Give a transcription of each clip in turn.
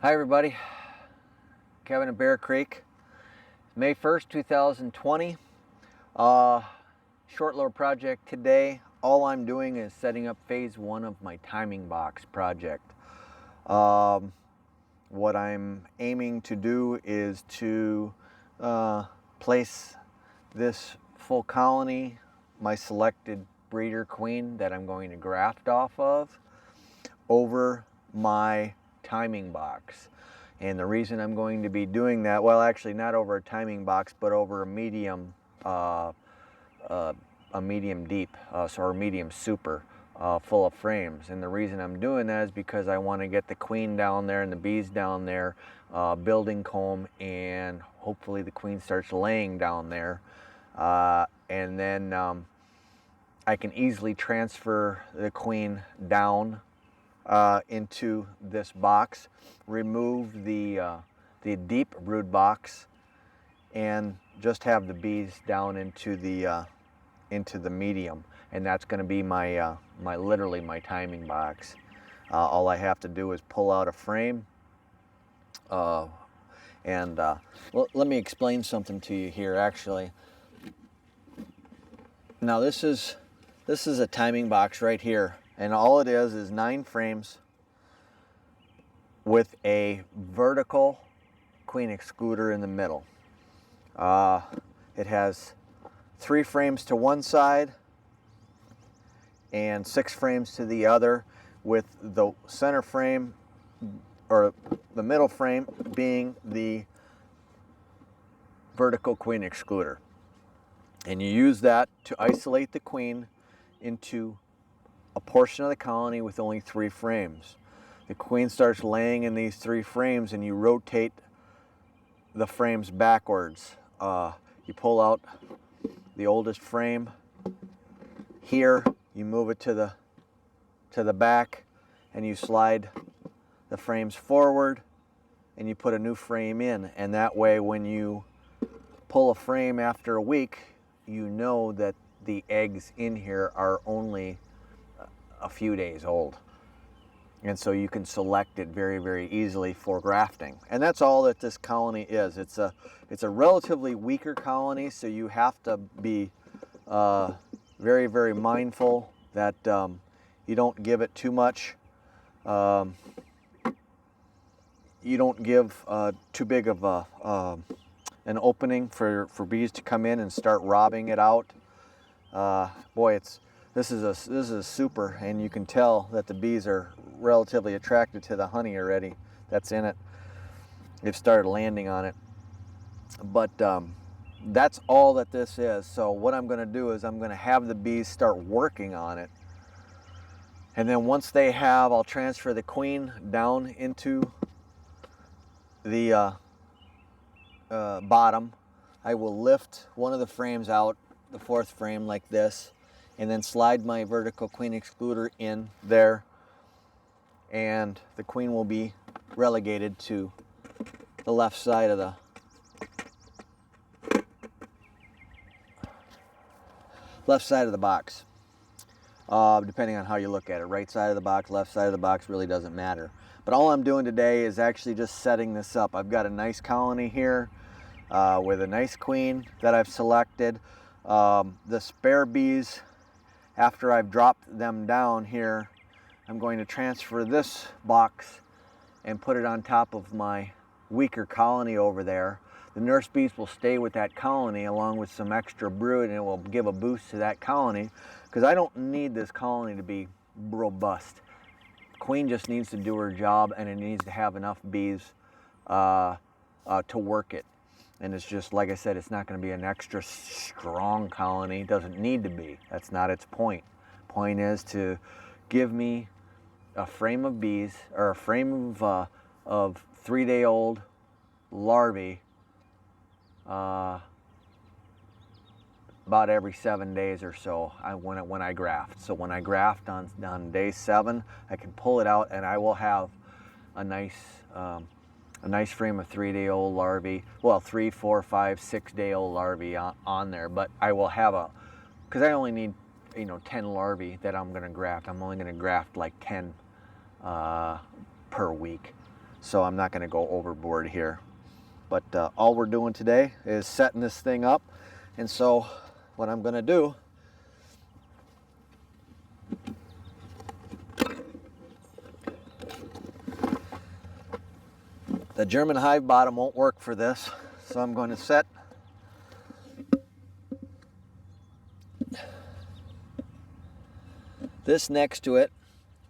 Hi everybody, Kevin at Bear Creek. May 1st, 2020. Short little project today. All I'm doing is setting up phase one of my timing box project. What I'm aiming to do is to place this full colony, my selected breeder queen that I'm going to graft off of, over my timing box. And the reason I'm going to be doing that, well, actually not over a timing box, but over a medium deep, or medium super, full of frames. And the reason I'm doing that is because I want to get the queen down there and the bees down there, building comb, and hopefully the queen starts laying down there. And then I can easily transfer the queen down into this box, remove the deep brood box, and just have the bees down into the medium, and that's going to be my literally my timing box. All I have to do is pull out a frame, well, let me explain something to you here. Actually, now this is a timing box right here. And all it is 9 frames with a vertical queen excluder in the middle. It has 3 frames to one side and 6 frames to the other, with the center frame, or the middle frame, being the vertical queen excluder. And you use that to isolate the queen into a portion of the colony with only 3 frames. The queen starts laying in these 3 frames, and you rotate the frames backwards. You pull out the oldest frame here, you move it to the back, and you slide the frames forward, and you put a new frame in. And that way, when you pull a frame after a week, you know that the eggs in here are only a few days old, and so you can select it very, very easily for grafting. And that's all that this colony is. It's a relatively weaker colony, so you have to be very, very mindful that you don't give it too much. You don't give too big of an opening for bees to come in and start robbing it out. Boy, this is a super, and you can tell that the bees are relatively attracted to the honey already that's in it. They've started landing on it. But that's all that this is. So what I'm going to do is I'm going to have the bees start working on it. And then once they have, I'll transfer the queen down into the bottom. I will lift one of the frames out, the 4th frame, like this, and then slide my vertical queen excluder in there, and the queen will be relegated to the left side of the box, depending on how you look at it. Right side of the box, left side of the box, really doesn't matter. But all I'm doing today is actually just setting this up. I've got a nice colony here with a nice queen that I've selected. The spare bees, after I've dropped them down here, I'm going to transfer this box and put it on top of my weaker colony over there. The nurse bees will stay with that colony along with some extra brood, and it will give a boost to that colony, because I don't need this colony to be robust. The queen just needs to do her job, and it needs to have enough bees to work it. And it's just, like I said, it's not going to be an extra strong colony. It doesn't need to be. That's not its point. Point is to give me a frame of bees, or a frame of 3-day-old larvae about every 7 days or so when I graft. So when I graft on day 7, I can pull it out, and I will have a nice frame of 3-day-old larvae. Well, 3, 4, 5, 6-day-old larvae on there. But I will have because I only need 10 larvae that I'm going to graft. I'm only going to graft like 10 per week. so I'm not going to go overboard here. But all we're doing today is setting this thing up, and so what I'm going to do, the German hive bottom won't work for this, so I'm going to set this next to it.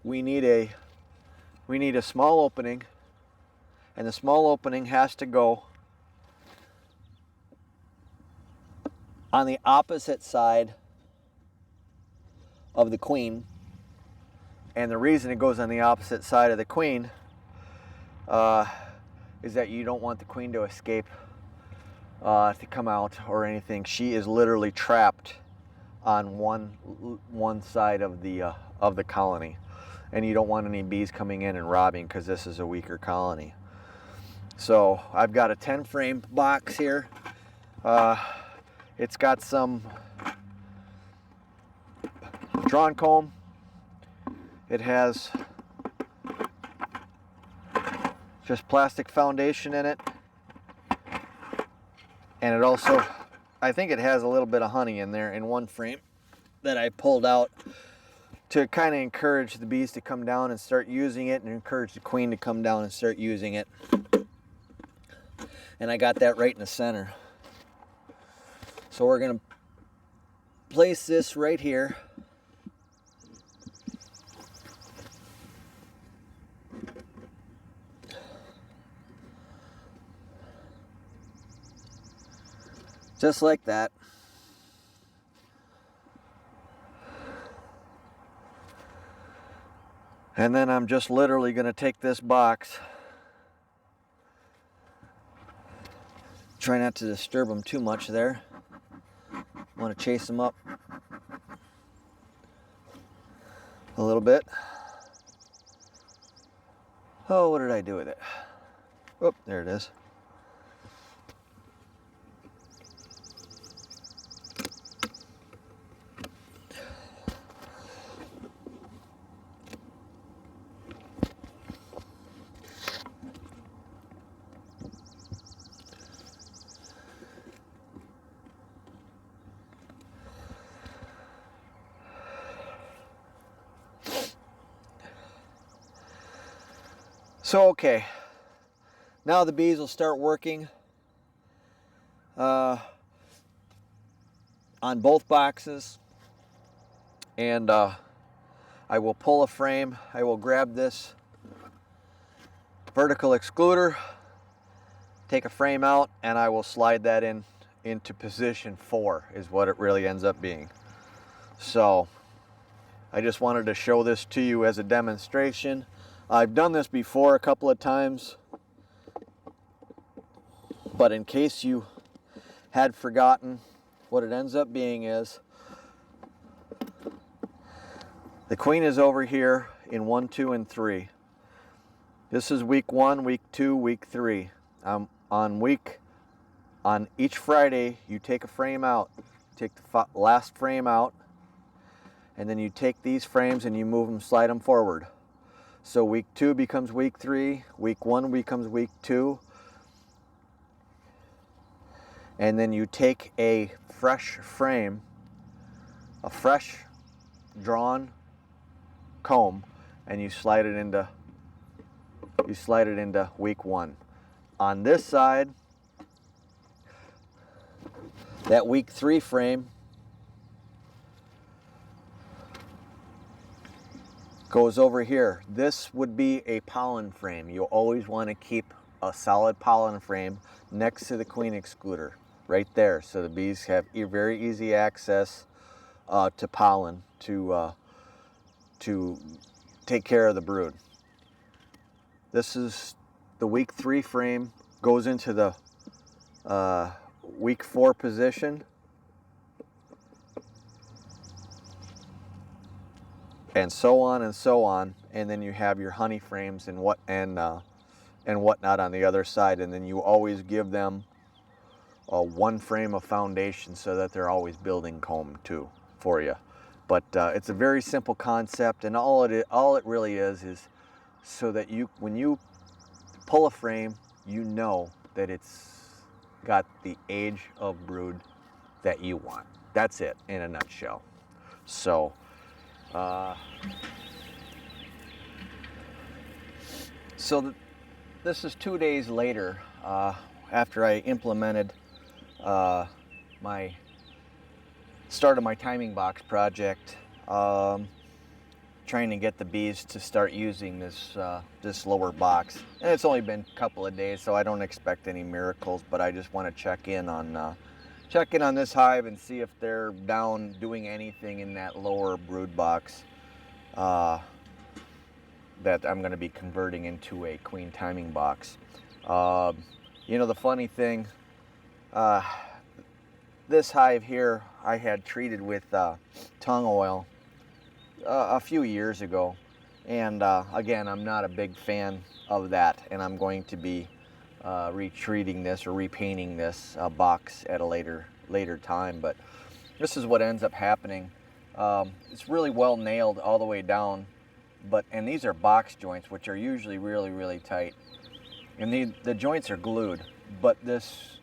We need a small opening, and the small opening has to go on the opposite side of the queen. And the reason it goes on the opposite side of the queen is that you don't want the queen to escape, to come out or anything. She is literally trapped on one side of the colony, and you don't want any bees coming in and robbing, because this is a weaker colony. So I've got a 10 frame box here. It's got some drawn comb. It has just plastic foundation in it, and it also, I think it has a little bit of honey in there in one frame that I pulled out to kind of encourage the bees to come down and start using it, and encourage the queen to come down and start using it. And I got that right in the center. So we're going to place this right here. Just like that. And then I'm just literally going to take this box. Try not to disturb them too much there. Want to chase them up a little bit. Oh, what did I do with it? Oh, there it is. So, okay, now the bees will start working on both boxes, and I will pull a frame. I will grab this vertical excluder, take a frame out, and I will slide that into position 4 is what it really ends up being. So I just wanted to show this to you as a demonstration. I've done this before a couple of times, but in case you had forgotten, what it ends up being is the queen is over here in 1, 2, and 3. This is week 1, week 2, week 3. On each Friday, you take a frame out, take the last frame out, and then you take these frames and you move them, slide them forward. So week 2 becomes week 3, week 1 becomes week 2, and then you take a fresh frame, a fresh drawn comb, and you slide it into week 1. On this side, that week 3 frame goes over here. This would be a pollen frame. You always want to keep a solid pollen frame next to the queen excluder, right there, so the bees have very easy access to pollen to take care of the brood. This is the week 3 frame, goes into the week 4 position, and so on and so on, and then you have your honey frames and whatnot on the other side, and then you always give them one frame of foundation so that they're always building comb too for you. But it's a very simple concept, and all it really is so that when you pull a frame, you know that it's got the age of brood that you want. That's it in a nutshell. So this is 2 days later after I implemented my start of my timing box project, trying to get the bees to start using this lower box. And it's only been a couple of days, so I don't expect any miracles, but I just want to check in on this hive and see if they're down doing anything in that lower brood box that I'm going to be converting into a queen timing box. You know, the funny thing, this hive here I had treated with tongue oil a few years ago, and again, I'm not a big fan of that, and I'm going to be retreating this or repainting this box at a later time. But this is what ends up happening. It's really well nailed all the way down, and these are box joints, which are usually really tight, and the joints are glued, but this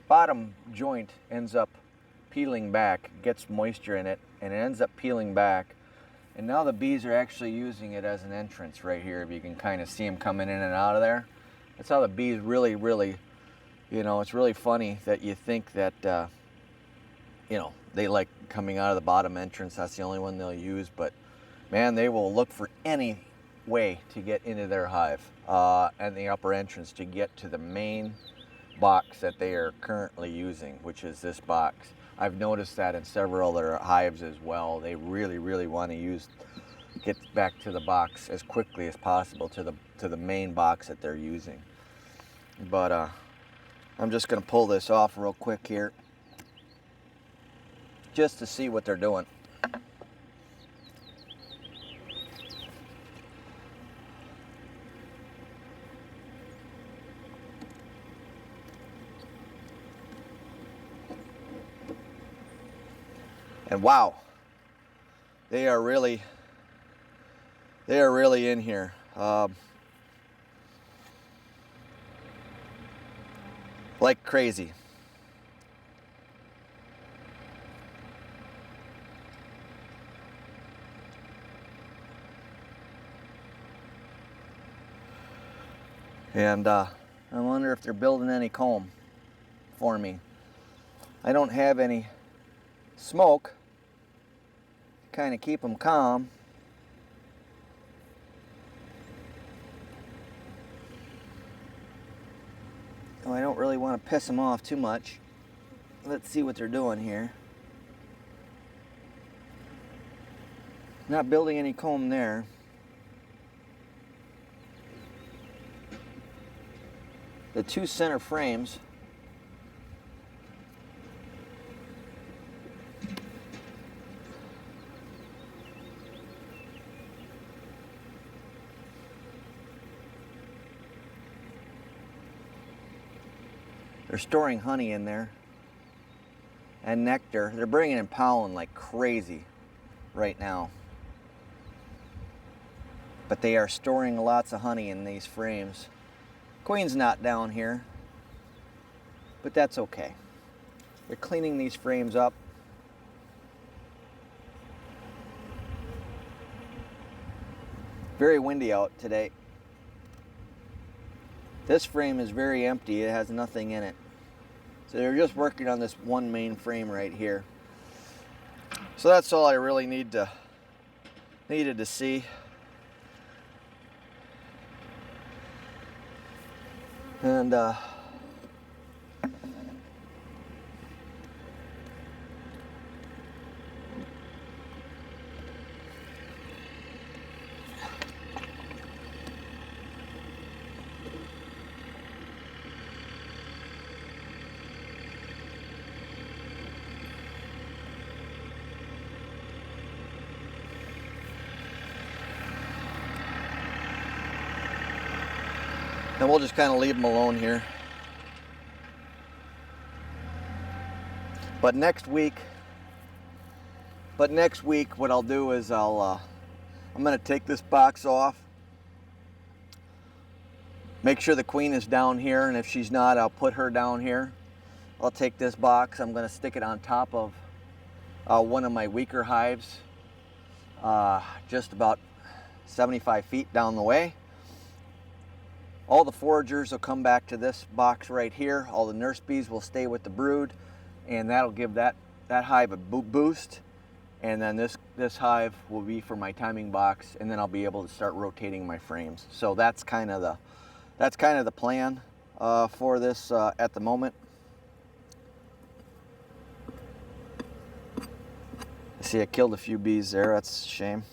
bottom joint ends up peeling back, gets moisture in it, and it ends up peeling back. And now the bees are actually using it as an entrance right here. If you can kind of see them coming in and out of there. That's how the bees really, you know, it's really funny that you think that, you know, they like coming out of the bottom entrance. That's the only one they'll use. But man, they will look for any way to get into their hive and the upper entrance to get to the main box that they are currently using, which is this box. I've noticed that in several other hives as well. They really want to get back to the box as quickly as possible, to the main box that they're using. But I'm just going to pull this off real quick here, just to see what they're doing. And wow, they are really in here. Like crazy. And I wonder if they're building any comb for me. I don't have any smoke to kind of keep them calm. Oh, I don't really want to piss them off too much. Let's see what they're doing here. Not building any comb there. The two center frames they're storing honey in there and nectar. They're bringing in pollen like crazy right now. But they are storing lots of honey in these frames. Queen's not down here, but that's okay. They're cleaning these frames up. Very windy out today. This frame is very empty. It has nothing in it. So they're just working on this one main frame right here. So that's all I really needed to see. And we'll just kind of leave them alone here. But next week, what I'll do is I'm going to take this box off, Make sure the queen is down here, and if she's not, I'll put her down here. I'll take this box, I'm going to stick it on top of one of my weaker hives, just about 75 feet down the way. All the foragers will come back to this box right here. All the nurse bees will stay with the brood, and that'll give that hive a boost. And then this hive will be for my timing box, and then I'll be able to start rotating my frames. So that's kind of the plan for this at the moment. See, I killed a few bees there. That's a shame.